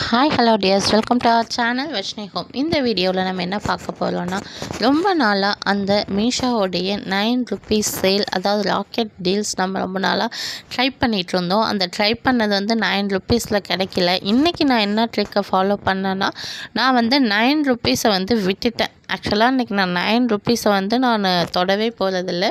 Hi hello dears, welcome to our channel Vashni home. இந்த வீடியோவில் நம்ம என்ன பார்க்க போகிறோம்னா, ரொம்ப நாளாக அந்த மீஷோவுடைய 9 rupees சேல், அதாவது ராக்கெட் டீல்ஸ் நம்ம ரொம்ப நாளாக ட்ரை பண்ணிகிட்டு இருந்தோம். அந்த ட்ரை பண்ணது வந்து 9 rupeesல கிடைக்கல. இன்றைக்கி நான் என்ன ட்ரிக்கை ஃபாலோ பண்ணேன்னா, நான் வந்து 9 rupees வந்து விட்டுட்டேன். ஆக்சுவலாக இன்றைக்கி நான் 9 rupees வந்து நான் தொடவே போகிறதில்ல.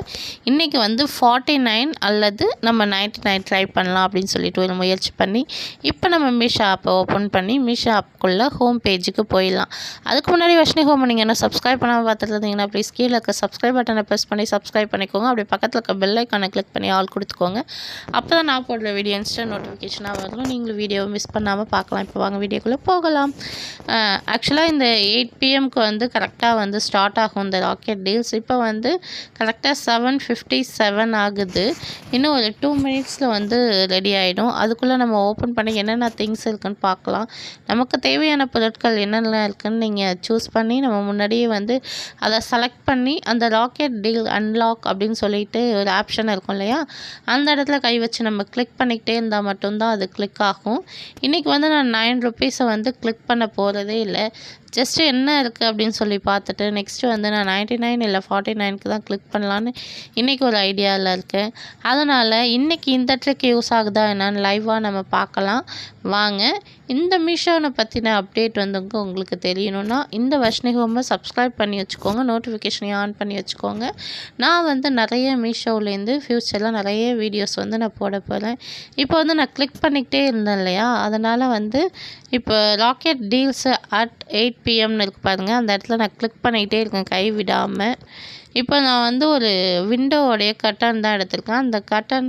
இன்றைக்கி வந்து 49 அல்லது நம்ம 99 ட்ரை பண்ணலாம் அப்படின்னு சொல்லிட்டு ஒரு முயற்சி பண்ணி, இப்போ நம்ம மீஷோ ஆப்பை ஓப்பன் பண்ணி மீஷோ ஆப்புக்குள்ளே ஹோம் பேஜுக்கு போயிடலாம். அதுக்கு முன்னாடி வஷ்ணி ஹோம் நீங்கள் என்ன சப்ஸ்கிரைப் பண்ணாமல் பார்த்துட்டு இருந்தீங்கன்னா ப்ளீஸ் கீழே இருக்க சப்ஸ்கிரைப் பட்டனை ப்ரெஸ் பண்ணி சப்ஸ்கிரைப் பண்ணிக்கோங்க. அப்படியே பக்கத்தில் இருக்க பெல் ஐக்கானை கிளிக் பண்ணி ஆல் கொடுத்துக்கோங்க. அப்போ தான் நான் போடுற வீடியோ இன்ஸ்டன்ட் நோட்டிஃபிகேஷனாக வரும். நீங்களும் வீடியோவை மிஸ் பண்ணாமல் பார்க்கலாம். இப்போ வாங்க வீடியோக்குள்ளே போகலாம். ஆக்சுவலாக இந்த 8 PM வந்து கரெக்டாக வந்து ஸ்டார்ட் ஆகும் இந்த ராக்கெட் டீல்ஸ். இப்போ வந்து கரெக்டாக 7:57 ஆகுது. இன்னும் ஒரு 2 minutesல வந்து ரெடி ஆகிடும். அதுக்குள்ளே நம்ம ஓப்பன் பண்ணி என்னென்ன திங்ஸ் இருக்குன்னு பார்க்கலாம். நமக்கு தேவையான பொருட்கள் என்னென்ன இருக்குதுன்னு நீங்கள் சூஸ் பண்ணி நம்ம முன்னாடியே வந்து அதை செலக்ட் பண்ணி அந்த ராக்கெட் டீல் அன்லாக் அப்படின்னு சொல்லிட்டு ஒரு ஆப்ஷன் இருக்கும் இல்லையா, அந்த இடத்துல கை வச்சு நம்ம கிளிக் பண்ணிக்கிட்டே இருந்தால் மட்டும்தான் அது கிளிக் ஆகும். இன்றைக்கி வந்து நான் 9 rupees வந்து கிளிக் பண்ண போகிறதே இல்லை. ஜஸ்ட்டு என்ன இருக்குது அப்படின்னு சொல்லி பார்த்துட்டு நெக்ஸ்ட்டு வந்து நான் 99 இல்லை 49க்கு தான் கிளிக் பண்ணலான்னு இன்றைக்கி ஒரு ஐடியாவில் இருக்கேன். அதனால் இன்றைக்கி இந்த ட்ரிக் யூஸ் ஆகுதா என்னன்னு லைவாக நம்ம பார்க்கலாம் வாங்க. இந்த மீஷோவை பற்றின அப்டேட் வந்து உங்களுக்கு தெரியணும்னா இந்த வஷ்ணி ஹோமை சப்ஸ்கிரைப் பண்ணி வச்சுக்கோங்க, நோட்டிஃபிகேஷனையும் ஆன் பண்ணி வச்சுக்கோங்க. நான் வந்து நிறைய மீஷோவிலேருந்து ஃப்யூச்சரில் நிறைய வீடியோஸ் வந்து நான் போட போகிறேன். இப்போ வந்து நான் கிளிக் பண்ணிக்கிட்டே இருந்தேன் இல்லையா, அதனால் வந்து இப்போ ராக்கெட் டீல்ஸு at 8 PM இருக்கு பாருங்கள், அந்த இடத்துல நான் கிளிக் பண்ணிக்கிட்டே இருக்கேன் கை விடாமல். இப்போ நான் வந்து ஒரு விண்டோவோடைய கர்டன் தான் எடுத்திருக்கேன். அந்த கர்டன்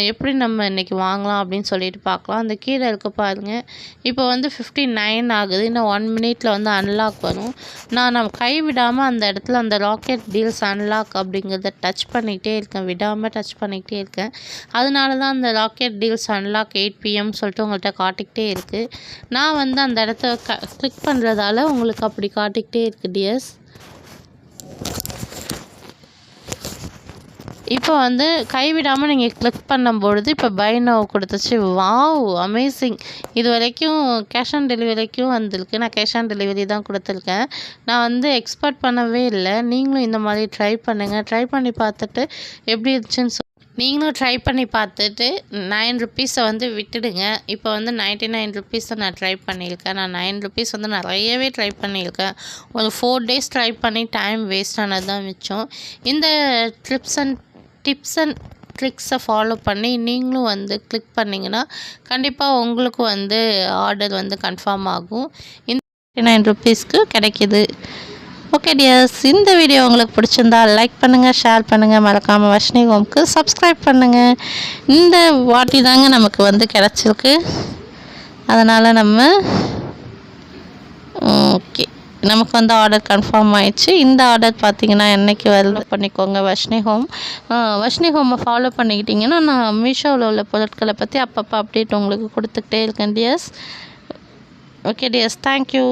எப்படி நம்ம இன்றைக்கி வாங்கலாம் அப்படின்னு சொல்லிட்டு பார்க்கலாம். அந்த கீழே இருக்க பாருங்கள், இப்போ வந்து 59 ஆகுது. இன்னும் 1 minute வந்து அன்லாக் வரும். நான் கை விடாமல் அந்த இடத்துல அந்த ராக்கெட் டீல்ஸ் அன்லாக் அப்படிங்கிறத டச் பண்ணிக்கிட்டே இருக்கேன், விடாமல் டச் பண்ணிக்கிட்டே இருக்கேன். அதனால தான் அந்த ராக்கெட் டீல்ஸ் அன்லாக் 8 PM சொல்லிட்டு உங்கள்கிட்ட காட்டிக்கிட்டே இருக்குது. நான் வந்து அந்த இடத்த கிளிக் பண்ணுறதால உங்களுக்கு அப்படி காட்டிக்கிட்டே இருக்குது டியர்ஸ். இப்போ வந்து கைவிடாமல் நீங்கள் கிளிக் பண்ணும்பொழுது இப்போ பை நவ் கொடுத்துச்சு. Wow, amazing. இது வரைக்கும் கேஷ் ஆன் டெலிவரிக்கும் வந்திருக்கு. நான் கேஷ் ஆன் டெலிவரி தான் கொடுத்துருக்கேன். நான் வந்து எக்ஸ்பெக்ட் பண்ணவே இல்லை. நீங்களும் இந்த மாதிரி ட்ரை பண்ணுங்கள். ட்ரை பண்ணி பார்த்துட்டு எப்படி இருந்துச்சுன்னு நீங்களும் ட்ரை பண்ணி பார்த்துட்டு 9 rupees வந்து விட்டுடுங்க. இப்போ வந்து 99 rupees நான் ட்ரை பண்ணியிருக்கேன். நான் 9 rupees வந்து நிறையவே ட்ரை பண்ணியிருக்கேன். ஒரு 4 days ட்ரை பண்ணி டைம் வேஸ்ட் ஆனது தான் மிச்சம். இந்த டிப்ஸ் அண்ட் ட்ரிக்ஸை ஃபாலோ பண்ணி நீங்களும் வந்து கிளிக் பண்ணிங்கன்னா கண்டிப்பாக உங்களுக்கு வந்து ஆர்டர் வந்து கன்ஃபார்ம் ஆகும். இந்த 99 rupeesக்கு கிடைக்கிது. ஓகே டியர்ஸ், இந்த வீடியோ உங்களுக்கு பிடிச்சிருந்தா லைக் பண்ணுங்கள், ஷேர் பண்ணுங்கள், மறக்காமல் வஷ்ணி ஹோம்க்கு சப்ஸ்கிரைப் பண்ணுங்கள். இந்த வாட்டி தாங்க நமக்கு வந்து கிடச்சிருக்கு. அதனால் நம்ம ஓகே, நமக்கு வந்து ஆர்டர் கன்ஃபார்ம் ஆயிடுச்சு. இந்த ஆர்டர் பார்த்திங்கன்னா என்றைக்கு வருது பண்ணிக்கோங்க. வஷ்ணி ஹோமை ஃபாலோ பண்ணிக்கிட்டிங்கன்னா நான் மீஷோவில் உள்ள பொருட்களை பற்றி அப்பப்போ அப்டேட் உங்களுக்கு கொடுத்துக்கிட்டே இருக்கேன் டியர்ஸ். Okay tears, thank you.